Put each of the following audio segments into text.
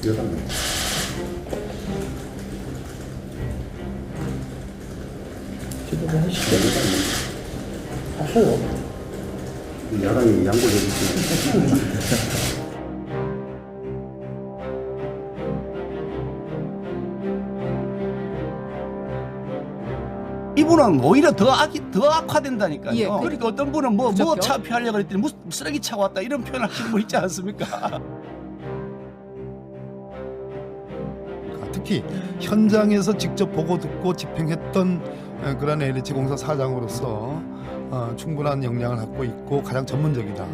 여당. 지도부 하시죠. 하셔요. 야당이 양보를 해주시면. 이분은 오히려 더 악화된다니까요. 예, 그러니까 어떤 분은 뭐 그렇죠. 차 피하려고 그랬더니 무슨 쓰레기 차가 왔다 이런 표현을 하시는 분 있지 않습니까? 특히 현장에서 직접 보고 듣고 집행했던 그런 LH 공사 사장으로서 충분한 역량을 갖고 있고 가장 전문적이다.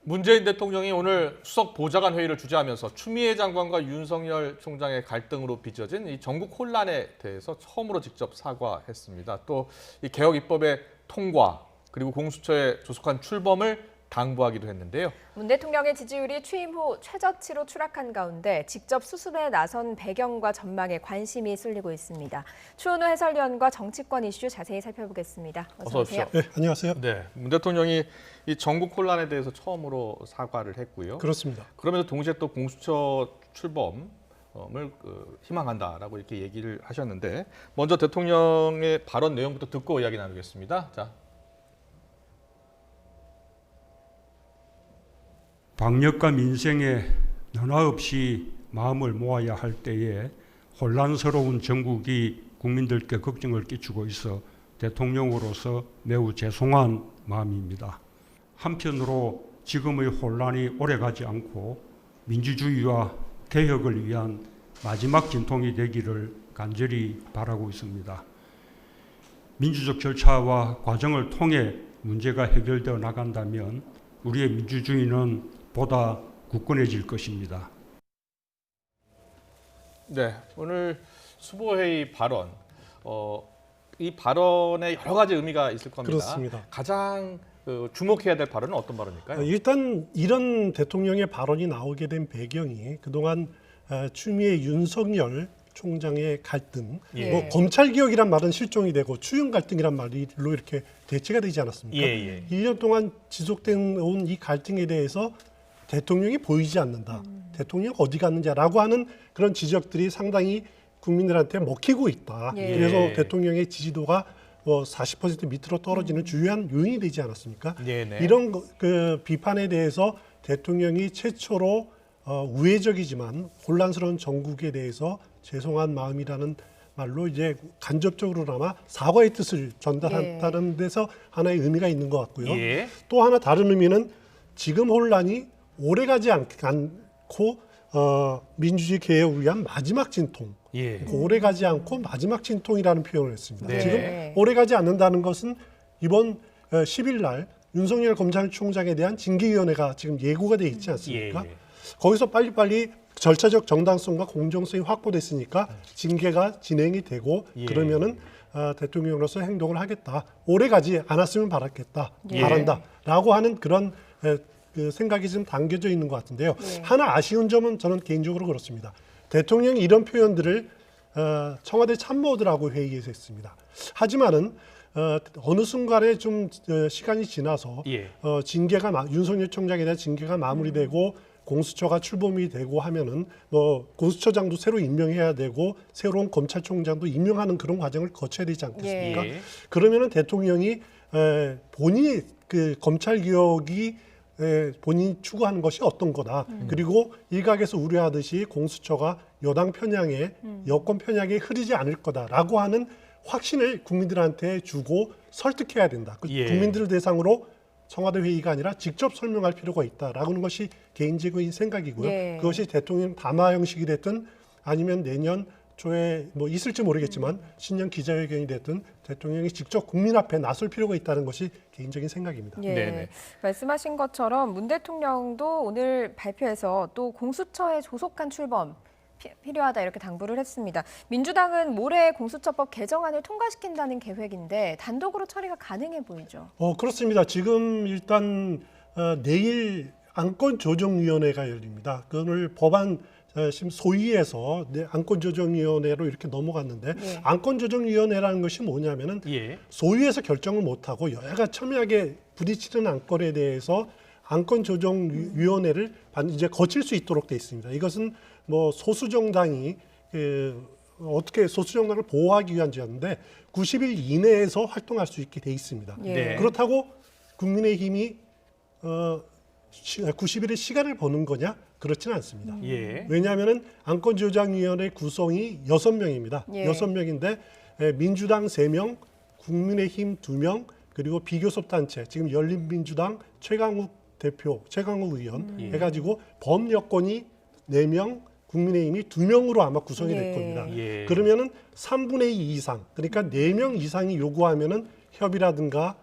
문재인 대통령이 오늘 수석 보좌관 회의를 주재하면서 추미애 장관과 윤석열 총장의 갈등으로 빚어진 이 전국 혼란에 대해서 처음으로 직접 사과했습니다. 또 이 개혁 입법의 통과 그리고 공수처의 조속한 출범을 당부하기도 했는데요. 문 대통령의 지지율이 취임 후 최저치로 추락한 가운데 직접 수습에 나선 배경과 전망에 관심이 쏠리고 있습니다. 추은호 해설위원과 정치권 이슈 자세히 살펴보겠습니다. 어서 오세요. 오십시오. 네, 안녕하세요. 네, 문 대통령이 이 전국 혼란에 대해서 처음으로 사과를 했고요. 그렇습니다. 그러면서 동시에 또 공수처 출범을 희망한다라고 이렇게 얘기를 하셨는데 먼저 대통령의 발언 내용부터 듣고 이야기 나누겠습니다. 자. 방역과 민생에 너나 없이 마음을 모아야 할 때에 혼란스러운 정국이 국민들께 걱정을 끼치고 있어 대통령으로서 매우 죄송한 마음입니다. 한편으로 지금의 혼란이 오래가지 않고 민주주의와 개혁을 위한 마지막 진통이 되기를 간절히 바라고 있습니다. 민주적 절차와 과정을 통해 문제가 해결되어 나간다면 우리의 민주주의는 보다 굳건해질 것입니다. 네, 오늘 수보회의 발언, 이 발언에 여러 가지 의미가 있을 겁니다. 그렇습니다. 가장 주목해야 될 발언은 어떤 발언일까요? 일단 이런 대통령의 발언이 나오게 된 배경이 그동안 추미애 윤석열 총장의 갈등, 예. 뭐 검찰 개혁이란 말은 실종이 되고 추경 갈등이란 말로 이렇게 대체가 되지 않았습니까? 예. 1년 동안 지속된 온 이 갈등에 대해서 대통령이 보이지 않는다. 대통령 어디 갔느냐라고 하는 그런 지적들이 상당히 국민들한테 먹히고 있다. 예. 그래서 대통령의 지지도가 40% 밑으로 떨어지는 주요한 요인이 되지 않았습니까? 네네. 이런 그 비판에 대해서 대통령이 최초로 우회적이지만 혼란스러운 정국에 대해서 죄송한 마음이라는 말로 이제 간접적으로나마 사과의 뜻을 전달한다는 데서 하나의 의미가 있는 것 같고요. 예. 또 하나 다른 의미는 지금 혼란이 오래가지 않고 민주주의 개혁을 위한 마지막 진통. 예. 오래가지 않고 마지막 진통이라는 표현을 했습니다. 네. 지금 오래가지 않는다는 것은 이번 10일 날 윤석열 검찰총장에 대한 징계위원회가 지금 예고가 돼 있지 않습니까? 예. 거기서 빨리빨리 절차적 정당성과 공정성이 확보됐으니까 징계가 진행이 되고 예. 그러면은 대통령으로서 행동을 하겠다. 오래가지 않았으면 바란다라고 하는 그런 그 생각이 지금 담겨져 있는 것 같은데요. 하나 아쉬운 점은 저는 개인적으로 그렇습니다. 대통령이 이런 표현들을 청와대 참모들하고 회의에서 했습니다. 하지만은 어느 순간에 좀 시간이 지나서 예. 징계가 윤석열 총장에 대한 징계가 마무리되고 공수처가 출범이 되고 하면은 뭐 공수처장도 새로 임명해야 되고 새로운 검찰총장도 임명하는 그런 과정을 거쳐야 되지 않겠습니까? 예. 그러면은 대통령이 본인이 그 검찰 개혁이 본인이 추구하는 것이 어떤 거다. 그리고 일각에서 우려하듯이 공수처가 여당 편향에 여권 편향에 흐르지 않을 거다라고 하는 확신을 국민들한테 주고 설득해야 된다. 예. 국민들을 대상으로 청와대 회의가 아니라 직접 설명할 필요가 있다라는 것이 개인적인 생각이고요. 예. 그것이 대통령 담화 형식이 됐든 아니면 내년 초에 뭐 있을지 모르겠지만 신년 기자회견이 됐든 대통령이 직접 국민 앞에 나설 필요가 있다는 것이 개인적인 생각입니다. 예, 네네. 말씀하신 것처럼 문 대통령도 오늘 발표에서 또 공수처의 조속한 출범 필요하다 이렇게 당부를 했습니다. 민주당은 모레 공수처법 개정안을 통과시킨다는 계획인데 단독으로 처리가 가능해 보이죠. 그렇습니다. 지금 일단 내일 안건조정위원회가 열립니다. 오늘 법안 지금 소위에서 안건조정위원회로 이렇게 넘어갔는데 네. 안건조정위원회라는 것이 뭐냐면은 예. 소위에서 결정을 못하고 여야가 첨예하게 부딪히는 안건에 대해서 안건조정위원회를 이제 거칠 수 있도록 돼 있습니다. 이것은 뭐 소수 정당이 어떻게 소수 정당을 보호하기 위한 제안인데 90일 이내에서 활동할 수 있게 돼 있습니다. 예. 네. 그렇다고 국민의힘이 90일의 시간을 버는 거냐? 그렇지는 않습니다. 예. 왜냐하면 안건조정위원회 구성이 6명입니다. 예. 6명인데 민주당 3명, 국민의힘 2명, 그리고 비교섭단체 지금 열린민주당 최강욱 의원 해가지고 범여권이 4명, 국민의힘이 2명으로 아마 구성이 될 예. 겁니다. 예. 그러면은 3분의 2 이상, 그러니까 4명 이상이 요구하면은 협의라든가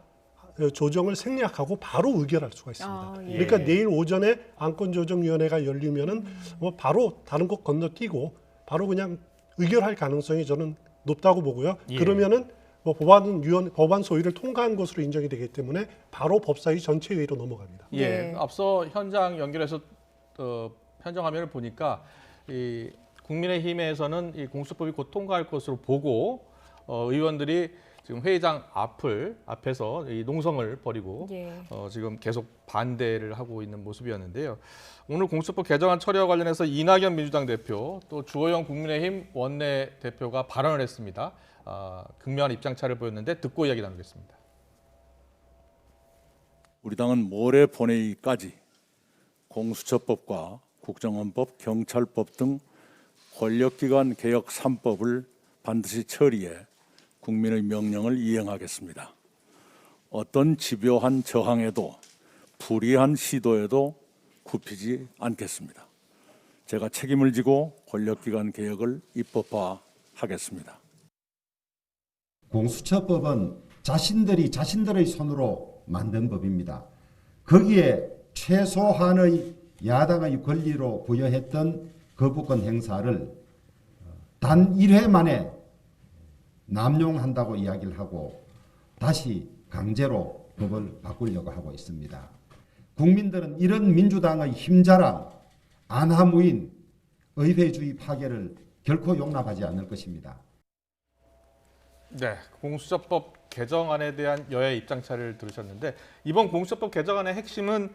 조정을 생략하고 바로 의결할 수가 있습니다. 아, 예. 그러니까 내일 오전에 안건조정위원회가 열리면은 뭐 바로 다른 것 건너뛰고 바로 그냥 의결할 가능성이 저는 높다고 보고요. 예. 그러면은 뭐 법안 소위를 통과한 것으로 인정이 되기 때문에 바로 법사위 전체 회의로 넘어갑니다. 예, 네. 앞서 현장 연결해서 현장 화면을 보니까 이 국민의힘에서는 이 공수법이 곧 통과할 것으로 보고 의원들이 지금 회의장 앞에서 이 농성을 벌이고 예. 지금 계속 반대를 하고 있는 모습이었는데요. 오늘 공수법 개정안 처리와 관련해서 이낙연 민주당 대표 또 주호영 국민의힘 원내 대표가 발언을 했습니다. 극명한 입장차를 보였는데 듣고 이야기 나누겠습니다. 우리 당은 모레 본회의까지 공수처법과 국정원법, 경찰법 등 권력기관 개혁 3법을 반드시 처리해 국민의 명령을 이행하겠습니다. 어떤 집요한 저항에도 불의한 시도에도 굽히지 않겠습니다. 제가 책임을 지고 권력기관 개혁을 입법화하겠습니다. 공수처법은 자신들의 손으로 만든 법입니다. 거기에 최소한의 야당의 권리로 부여했던 거부권 행사를 단 1회 만에 남용한다고 이야기를 하고 다시 강제로 법을 바꾸려고 하고 있습니다. 국민들은 이런 민주당의 힘자랑, 안하무인 의회주의 파괴를 결코 용납하지 않을 것입니다. 네, 공수처법 개정안에 대한 여야의 입장차를 들으셨는데 이번 공수처법 개정안의 핵심은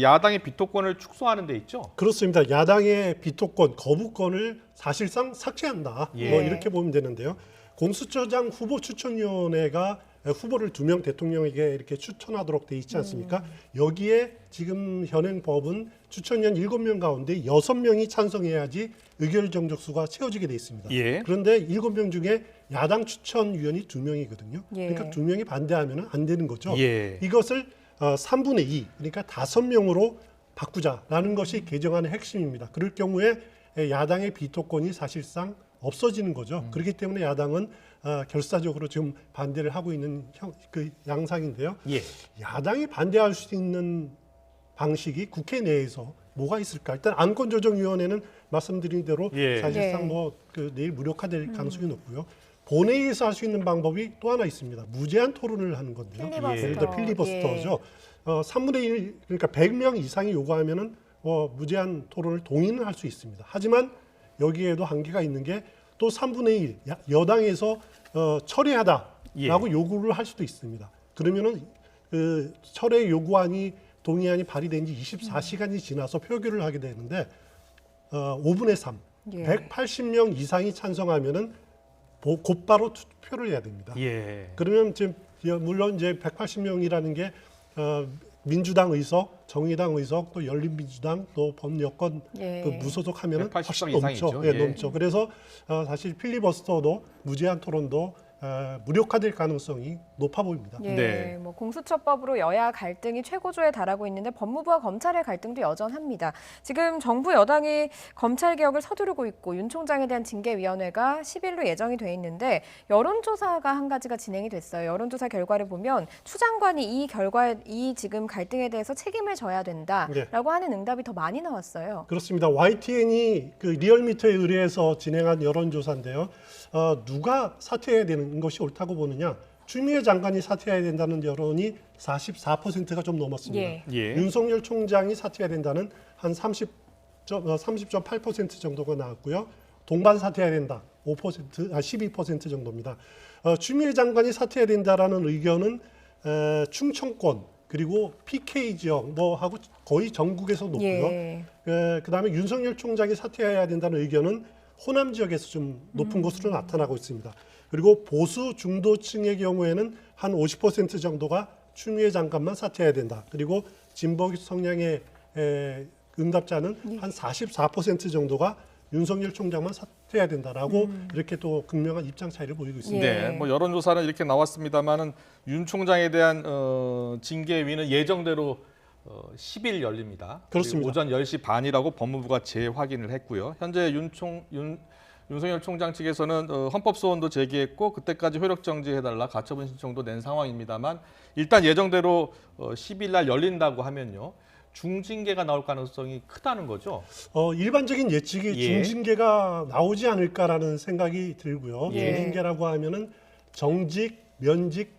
야당의 비토권을 축소하는 데 있죠? 그렇습니다. 야당의 비토권, 거부권을 사실상 삭제한다. 예. 뭐 이렇게 보면 되는데요. 공수처장 후보 추천위원회가 후보를 2명 대통령에게 이렇게 추천하도록 돼 있지 않습니까? 여기에 지금 현행 법은 추천위원 7명 가운데 6명이 찬성해야지 의결 정족수가 채워지게 돼 있습니다. 예. 그런데 7명 중에 야당 추천위원이 2명이거든요. 예. 그러니까 2명이 반대하면 안 되는 거죠. 예. 이것을 3분의 2, 그러니까 5명으로 바꾸자라는 것이 개정안의 핵심입니다. 그럴 경우에 야당의 비토권이 사실상 없어지는 거죠. 그렇기 때문에 야당은 결사적으로 지금 반대를 하고 있는 그 양상인데요. 예. 야당이 반대할 수 있는 방식이 국회 내에서 뭐가 있을까? 일단 안건조정위원회는 말씀드린 대로 예. 사실상 예. 뭐 그 내일 무력화될 가능성이 높고요. 본회의에서 할 수 있는 방법이 또 하나 있습니다. 무제한 토론을 하는 건데요. 필리버스터. 예를 들어 필리버스터죠. 3분의 1, 그러니까 100명 이상이 요구하면은 무제한 토론을 동의는 할 수 있습니다. 하지만 여기에도 한계가 있는 게 또 3분의 1, 여당에서 철회하다라고 요구를 할 수도 있습니다. 그러면은 그 철회 요구안이 동의안이 발의된 지 24시간이 지나서 표결을 하게 되는데 5분의 3, 예. 180명 이상이 찬성하면은 곧바로 투표를 해야 됩니다. 예. 그러면 지금 물론 이제 180명이라는 게 민주당 의석, 정의당 의석, 또 열린민주당, 또 범여권 예. 그 무소속하면은 180석 훨씬 이상이죠. 넘죠. 예. 넘죠. 그래서 사실 필리버스터도 무제한 토론도 무력화될 가능성이 높아 보입니다. 예, 네. 뭐 공수처법으로 여야 갈등이 최고조에 달하고 있는데 법무부와 검찰의 갈등도 여전합니다. 지금 정부 여당이 검찰 개혁을 서두르고 있고 윤 총장에 대한 징계위원회가 10일로 예정이 돼 있는데 여론조사가 한 가지가 진행이 됐어요. 여론조사 결과를 보면 추 장관이 이 지금 갈등에 대해서 책임을 져야 된다라고 하는 응답이 더 많이 나왔어요. 그렇습니다. YTN이 그 리얼미터에 의뢰해서 진행한 여론조사인데요. 누가 사퇴해야 되는 것이 옳다고 보느냐? 추미애 장관이 사퇴해야 된다는 여론이 44%가 좀 넘었습니다. 예. 예. 윤석열 총장이 사퇴해야 된다는 한 30.8% 정도가 나왔고요. 동반 사퇴해야 된다. 12% 정도입니다. 추미애 장관이 사퇴해야 된다라는 의견은 충청권 그리고 PK 지역 뭐 하고 거의 전국에서 높고요. 예. 그다음에 윤석열 총장이 사퇴해야 된다는 의견은 호남 지역에서 좀 높은 곳으로 나타나고 있습니다. 그리고 보수 중도층의 경우에는 한 50% 정도가 추미애 장관만 사퇴해야 된다. 그리고 진보 성향의 응답자는 한 44% 정도가 윤석열 총장만 사퇴해야 된다라고 이렇게 또 극명한 입장 차이를 보이고 있습니다. 네, 뭐 여론조사는 이렇게 나왔습니다만은 윤 총장에 대한 징계위는 예정대로 10일 열립니다. 그렇습니다. 오전 10시 반이라고 법무부가 재확인을 했고요. 현재 윤석열 총장 측에서는 헌법소원도 제기했고 그때까지 효력 정지해달라 가처분 신청도 낸 상황입니다만 일단 예정대로 10일 날 열린다고 하면요. 중징계가 나올 가능성이 크다는 거죠. 일반적인 예측이 예. 중징계가 나오지 않을까라는 생각이 들고요. 예. 중징계라고 하면은 정직, 면직,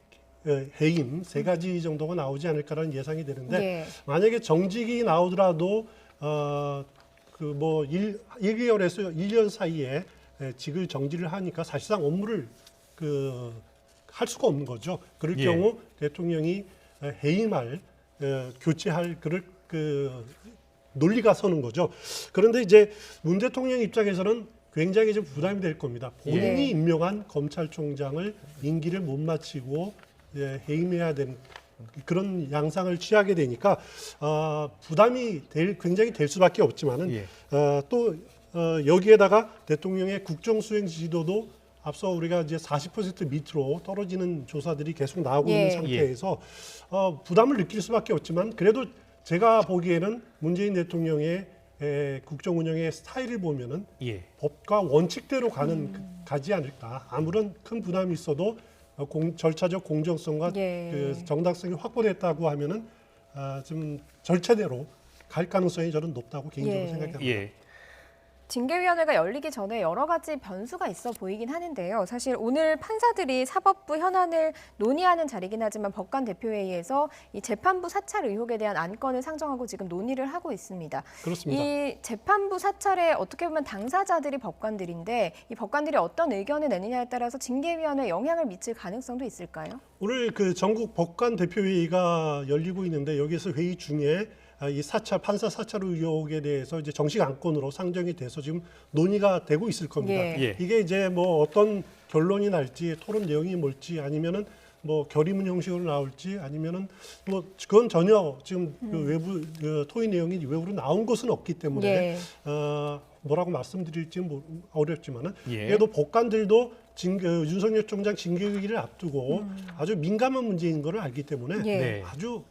해임 세 가지 정도가 나오지 않을까라는 예상이 되는데 예. 만약에 정직이 나오더라도 그 1개월에서 1년 사이에 직을 정지를 하니까 사실상 업무를 할 수가 없는 거죠. 그럴 예. 경우 대통령이 해임할 교체할 그럴 논리가 서는 거죠. 그런데 이제 문 대통령 입장에서는 굉장히 좀 부담이 될 겁니다. 본인이 예. 임명한 검찰총장을 임기를 못 마치고 해임해야 되는 그런 양상을 취하게 되니까 부담이 굉장히 될 수밖에 없지만은 예. 또 여기에다가 대통령의 국정수행 지지도도 앞서 우리가 이제 40% 밑으로 떨어지는 조사들이 계속 나오고 예. 있는 상태에서 부담을 느낄 수밖에 없지만 그래도 제가 보기에는 문재인 대통령의 국정 운영의 스타일을 보면은 예. 법과 원칙대로 가지 않을까. 아무런 큰 부담이 있어도 절차적 공정성과 예. 그 정당성이 확보됐다고 하면은 좀 절차대로 갈 가능성이 저는 높다고 개인적으로 예. 생각합니다. 예. 징계위원회가 열리기 전에 여러 가지 변수가 있어 보이긴 하는데요. 사실 오늘 판사들이 사법부 현안을 논의하는 자리긴 하지만 법관 대표회의에서 이 재판부 사찰 의혹에 대한 안건을 상정하고 지금 논의를 하고 있습니다. 그렇습니다. 이 재판부 사찰에 어떻게 보면 당사자들이 법관들인데 이 법관들이 어떤 의견을 내느냐에 따라서 징계위원회에 영향을 미칠 가능성도 있을까요? 오늘 그 전국 법관 대표회의가 열리고 있는데 여기서 회의 중에 이 판사 사찰 의혹에 대해서 이제 정식 안건으로 상정이 돼서 지금 논의가 되고 있을 겁니다. 예. 예. 이게 이제 뭐 어떤 결론이 날지 토론 내용이 뭘지 아니면은 뭐 결의문 형식으로 나올지 아니면은 뭐 그건 전혀 지금 그 외부 토의 내용이 외부로 나온 것은 없기 때문에 예. 뭐라고 말씀드릴지 어렵지만은 예. 그래도 법관들도 윤석열 총장 징계위기를 앞두고 아주 민감한 문제인 것을 알기 때문에 예. 네. 아주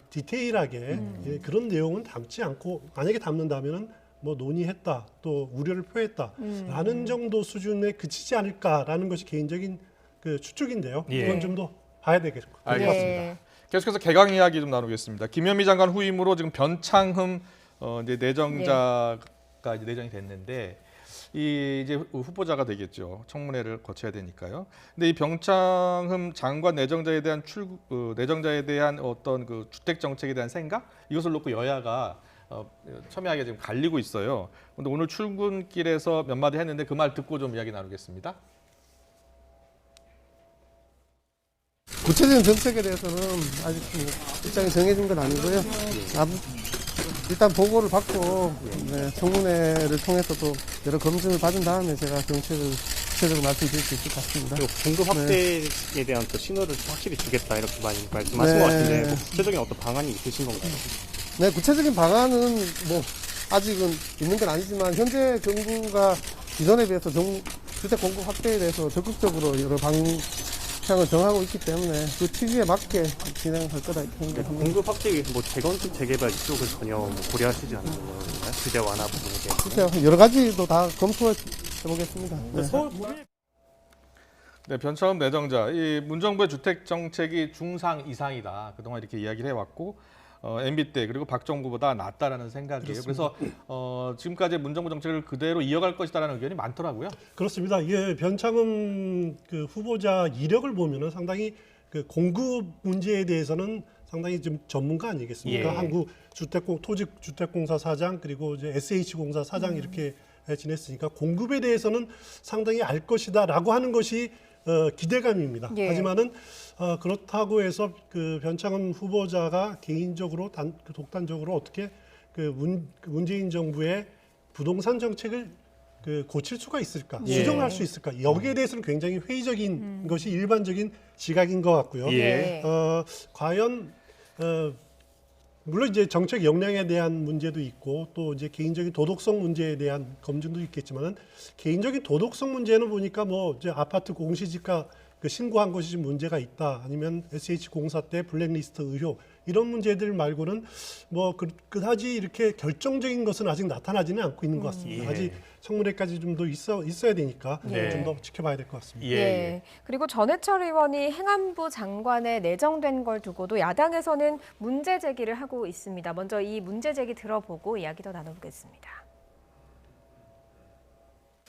디테일하게 그런 내용은 담지 않고 만약에 담는다면은 뭐 논의했다 또 우려를 표했다라는 정도 수준에 그치지 않을까라는 것이 개인적인 추측인데요. 예. 이건 좀 더 봐야 되겠 것 알 것 예. 같습니다. 계속해서 개강 이야기 좀 나누겠습니다. 김현미 장관 후임으로 지금 변창흠 이제 내정자가 이제 내정이 됐는데 이제 후보자가 되겠죠. 청문회를 거쳐야 되니까요. 근데 이 변창흠 장관 내정자에 대한 내정자에 대한 어떤 그 주택 정책에 대한 생각 이것을 놓고 여야가 첨예하게 지금 갈리고 있어요. 근데 오늘 출근길에서 몇 마디 했는데 그 말 듣고 좀 이야기 나누겠습니다. 구체적인 정책에 대해서는 아직 입장이 정해진 건 아니고요. 일단 보고를 받고 청문회를 통해서도 여러 검증을 받은 다음에 제가 정책을 구체적으로 말씀드릴 수 있을 것 같습니다. 공급 확대에 대한 또 신호를 확실히 주겠다 이렇게 많이 말씀하신 것 같은데 뭐 구체적인 어떤 방안이 있으신 건가요? 네, 구체적인 방안은 뭐 아직은 있는 건 아니지만 현재 정부가 이전에 비해서 주택 공급 확대에 대해서 적극적으로 여러 방향을 정하고 있기 때문에 그 취지에 맞게 진행할 거다 이렇게 생각합니다. 공급 확대에 위해서 뭐 재건축 재개발 이쪽을 전혀 뭐 고려하시지 않는 건가요? 규제 완화 부분에 대해서. 그렇죠. 여러 가지도 다 검토해 보겠습니다. 네. 네, 변창흠 내정자, 이 문정부의 주택 정책이 중상 이상이다. 그동안 이렇게 이야기를 해왔고 MB 때 그리고 박정부보다 낫다라는 생각이에요. 그래서 지금까지 문정부 정책을 그대로 이어갈 것이다라는 의견이 많더라고요. 그렇습니다. 이게 변창흠 후보자 이력을 보면은 상당히 공급 문제에 대해서는 상당히 좀 전문가 아니겠습니까? 예. 토지주택공사 사장 그리고 이제 SH공사 사장 이렇게 지냈으니까 공급에 대해서는 상당히 알 것이다라고 하는 것이 기대감입니다. 예. 하지만은 그렇다고 해서 그 변창흠 후보자가 개인적으로 독단적으로 어떻게 문재인 정부의 부동산 정책을 고칠 수가 있을까, 예. 수정할 수 있을까, 여기에 대해서는 굉장히 회의적인 것이 일반적인 시각인 것 같고요. 예. 과연 물론 이제 정책 역량에 대한 문제도 있고 또 이제 개인적인 도덕성 문제에 대한 검증도 있겠지만은 개인적인 도덕성 문제는 보니까 뭐 이제 아파트 공시지가 신고한 것이 좀 문제가 있다, 아니면 SH공사 때 블랙리스트 의혹 이런 문제들 말고는 뭐 그다지 이렇게 결정적인 것은 아직 나타나지는 않고 있는 것 같습니다. 예. 아직 청문회까지 좀 더 있어야 되니까 네. 좀 더 지켜봐야 될 것 같습니다. 예. 예. 그리고 전해철 의원이 행안부 장관에 내정된 걸 두고도 야당에서는 문제 제기를 하고 있습니다. 먼저 이 문제 제기 들어보고 이야기 더 나눠보겠습니다.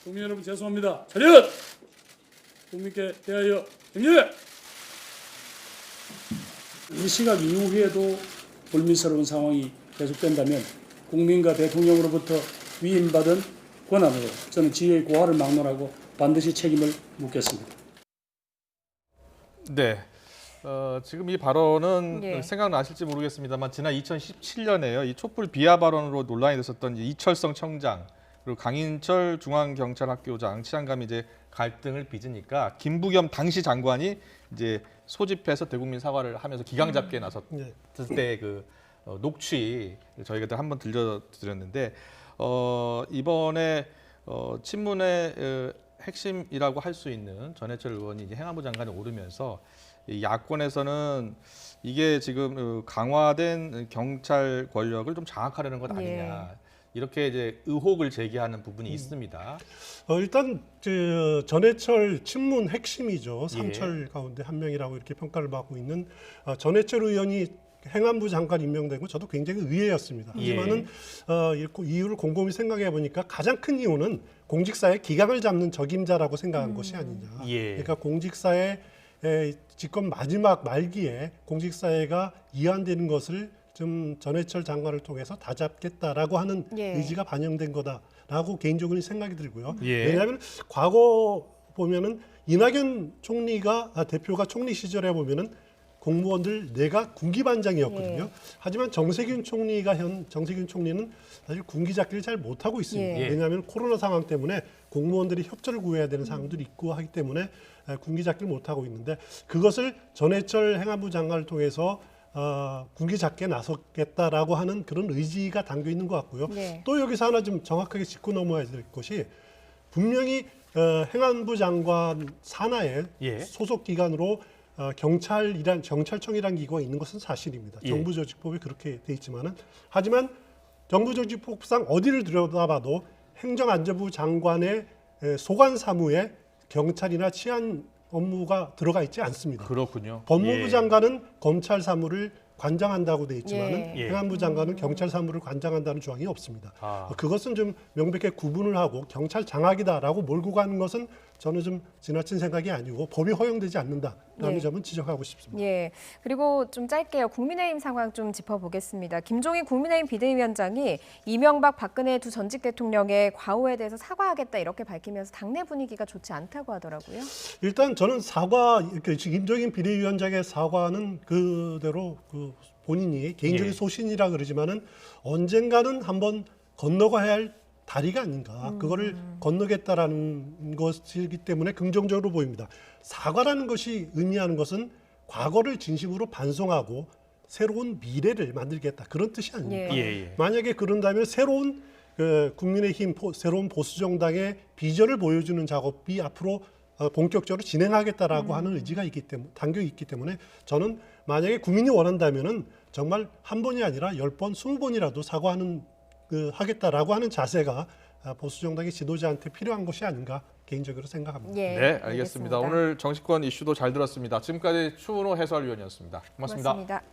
국민 여러분 죄송합니다. 차렷! 국민께 대하여 경례! 이 시각 이후에도 불미스러운 상황이 계속된다면 국민과 대통령으로부터 위임받은 권한으로 저는 지혜의 고하를 막론하고 반드시 책임을 묻겠습니다. 네. 지금 이 발언은 예. 생각나실지 모르겠습니다만 지난 2017년에요. 이 촛불 비하 발언으로 논란이 됐었던 이철성 청장 그리고 강인철 중앙경찰학교장 치안감이 이제 갈등을 빚으니까 김부겸 당시 장관이 이제 소집해서 대국민 사과를 하면서 기강 잡기에 나섰을 때 그 녹취 저희가 한번 들려드렸는데 이번에 친문의 핵심이라고 할 수 있는 전해철 의원이 이제 행안부 장관에 오르면서 이 야권에서는 이게 지금 강화된 경찰 권력을 좀 장악하려는 것 아니냐. 이렇게 이제 의혹을 제기하는 부분이 있습니다. 일단 전해철 친문 핵심이죠. 삼철 가운데 한 명이라고 이렇게 평가를 받고 있는 전해철 의원이 행안부 장관 임명된 건 저도 굉장히 의외였습니다. 하지만은 이유를 곰곰이 생각해 보니까 가장 큰 이유는 공직사의 기강을 잡는 적임자라고 생각한 것이 아니냐. 그러니까 공직사의 집권 마지막 말기에 공직사회가 이완되는 것을 좀 전해철 장관을 통해서 다 잡겠다라고 하는 의지가 반영된 거다라고 개인적으로 생각이 들고요. 왜냐하면 과거 보면은 이낙연 대표가 총리 시절에 보면은 공무원들 내가 군기반장이었거든요. 하지만 정세균 총리는 사실 군기 잡기를 잘 못하고 있습니다. 왜냐하면 코로나 상황 때문에 공무원들이 협조를 구해야 되는 상황들이 있고 하기 때문에 군기 잡기를 못하고 있는데 그것을 전해철 행안부 장관을 통해서 군기 잡기에 나섰겠다라고 하는 그런 의지가 담겨 있는 것 같고요. 또 여기서 하나 좀 정확하게 짚고 넘어야 될 것이 분명히 행안부 장관 산하의 소속 기관으로 경찰청이라는 기구가 있는 것은 사실입니다. 정부조직법이 그렇게 돼 있지만은 하지만 정부조직법상 어디를 들여다봐도 행정안전부 장관의 소관 사무에 경찰이나 치안 업무가 들어가 있지 않습니다. 그렇군요. 법무부 장관은 검찰 사무를 관장한다고 돼 있지만은 행안부 장관은 경찰 사무를 관장한다는 조항이 없습니다. 그것은 좀 명백히 구분을 하고 경찰 장악이다라고 몰고 가는 것은 저는 좀 지나친 생각이 아니고 법이 허용되지 않는다라는 점은 지적하고 싶습니다. 그리고 좀 짧게요. 국민의힘 상황 좀 짚어보겠습니다. 김종인 국민의힘 비대위원장이 이명박, 박근혜 두 전직 대통령의 과오에 대해서 사과하겠다 이렇게 밝히면서 당내 분위기가 좋지 않다고 하더라고요. 일단 저는 김종인 비대위원장의 사과는 그대로 본인이 개인적인 소신이라 그러지만은 언젠가는 한번 건너가야 할 다리가 아닌가. 그거를 건너겠다라는 것이기 때문에 긍정적으로 보입니다. 사과라는 것이 의미하는 것은 과거를 진심으로 반성하고 새로운 미래를 만들겠다. 그런 뜻이 아닙니까? 만약에 그런다면 새로운 국민의힘 새로운 보수정당의 비전을 보여주는 작업이 앞으로 본격적으로 진행하겠다라고 하는 의지가 담겨 있기 때문에 저는 만약에 국민이 원한다면은 정말 한 번이 아니라 10번, 20번이라도 하겠다라고 하는 자세가 보수정당의 지도자한테 필요한 것이 아닌가 개인적으로 생각합니다. 네, 알겠습니다. 오늘 정치권 이슈도 잘 들었습니다. 지금까지 추은호 해설위원이었습니다. 고맙습니다.